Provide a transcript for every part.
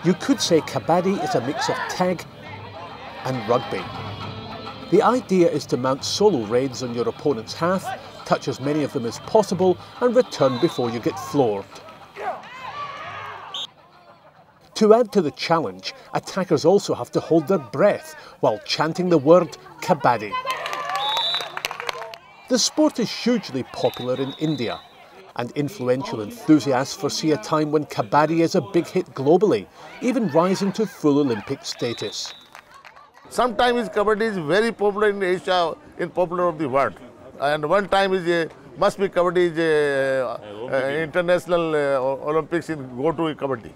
You could say Kabaddi is a mix of tag and rugby. The idea is to mount solo raids on your opponent's half, touch as many of them as possible and return before you get floored. To add to the challenge, attackers also have to hold their breath while chanting the word Kabaddi. The sport is hugely popular in India, and influential enthusiasts foresee a time when Kabaddi is a big hit globally, even rising to full Olympic status. Sometimes Kabaddi is very popular in Asia, in popular of the world. And one time must be Kabaddi is international Olympics in go to Kabaddi.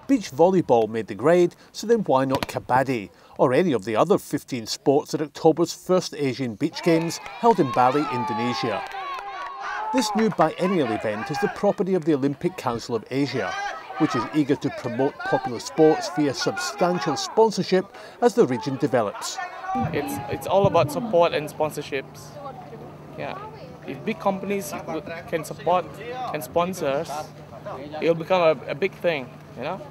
Beach volleyball made the grade, so then why not Kabaddi, or any of the other 15 sports at October's first Asian Beach Games held in Bali, Indonesia. This new biennial event is the property of the Olympic Council of Asia, which is eager to promote popular sports via substantial sponsorship as the region develops. It's all about support and sponsorships. Yeah, if big companies can support and sponsor us, it'll become a big thing, you know.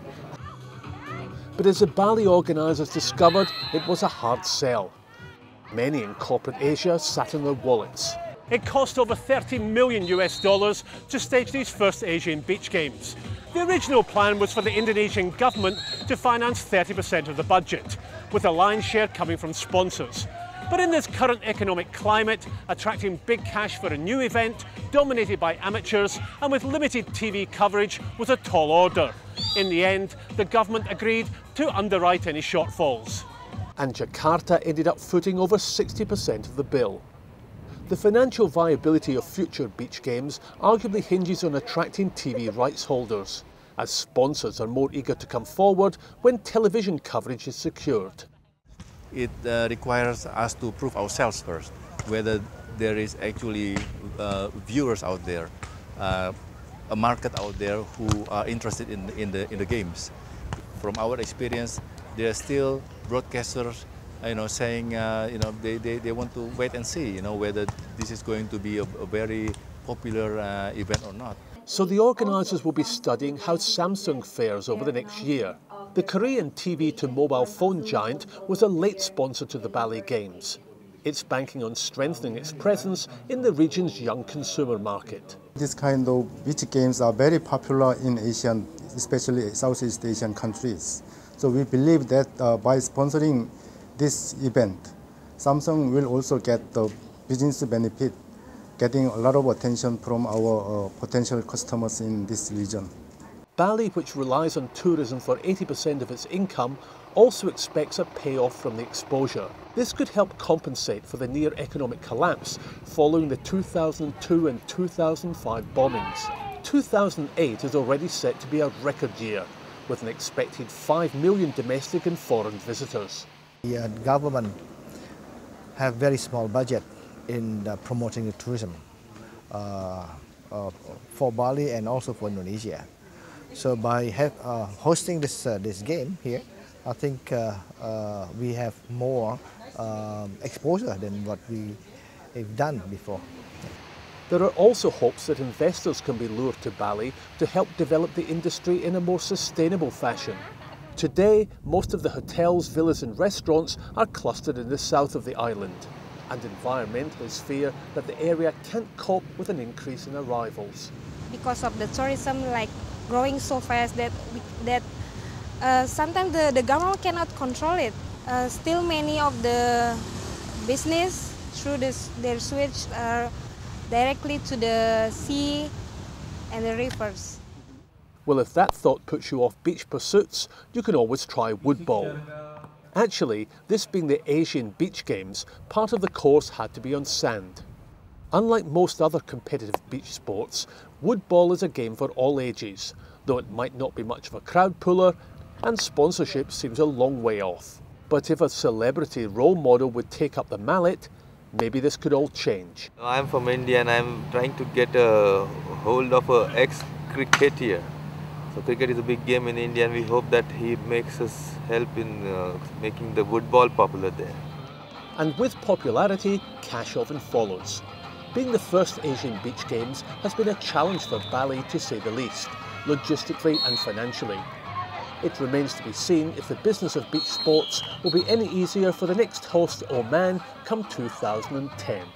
But as the Bali organisers discovered, it was a hard sell. Many in corporate Asia sat on their wallets. It cost over $30 million to stage these first Asian Beach Games. The original plan was for the Indonesian government to finance 30% of the budget, with a lion's share coming from sponsors. But in this current economic climate, attracting big cash for a new event, dominated by amateurs and with limited TV coverage, was a tall order. In the end, the government agreed to underwrite any shortfalls. And Jakarta ended up footing over 60% of the bill. The financial viability of future beach games arguably hinges on attracting TV rights holders, as sponsors are more eager to come forward when television coverage is secured. It requires us to prove ourselves first, whether there is actually viewers out there, a market out there who are interested in the games. From our experience, there are still broadcasters, saying, they want to wait and see, whether this is going to be a very popular event or not. So the organisers will be studying how Samsung fares over the next year. The Korean TV to mobile phone giant was a late sponsor to the Bali Games. It's banking on strengthening its presence in the region's young consumer market. This kind of beach games are very popular in Asian, especially Southeast Asian countries. So we believe that by sponsoring this event, Samsung will also get the business benefit, getting a lot of attention from our potential customers in this region. Bali, which relies on tourism for 80% of its income, also expects a payoff from the exposure. This could help compensate for the near economic collapse following the 2002 and 2005 bombings. 2008 is already set to be a record year, with an expected 5 million domestic and foreign visitors. The government have very small budget in promoting the tourism for Bali and also for Indonesia. So by hosting this game here, I think we have more exposure than what we have done before. There are also hopes that investors can be lured to Bali to help develop the industry in a more sustainable fashion. Today, most of the hotels, villas and restaurants are clustered in the south of the island, and environmentalists fear that the area can't cope with an increase in arrivals. Because of the tourism growing so fast that sometimes the government cannot control it. Still many of the business through their switch directly to the sea and the rivers. Well, if that thought puts you off beach pursuits, you can always try woodball. Actually, this being the Asian Beach Games, part of the course had to be on sand. Unlike most other competitive beach sports, woodball is a game for all ages, though it might not be much of a crowd puller, and sponsorship seems a long way off. But if a celebrity role model would take up the mallet, maybe this could all change. I'm from India and I'm trying to get a hold of an ex-cricketer. So cricket is a big game in India and we hope that he makes us help in making the woodball popular there. And with popularity, cash often follows. Being the first Asian Beach Games has been a challenge for Bali to say the least, logistically and financially. It remains to be seen if the business of beach sports will be any easier for the next host Oman come 2010.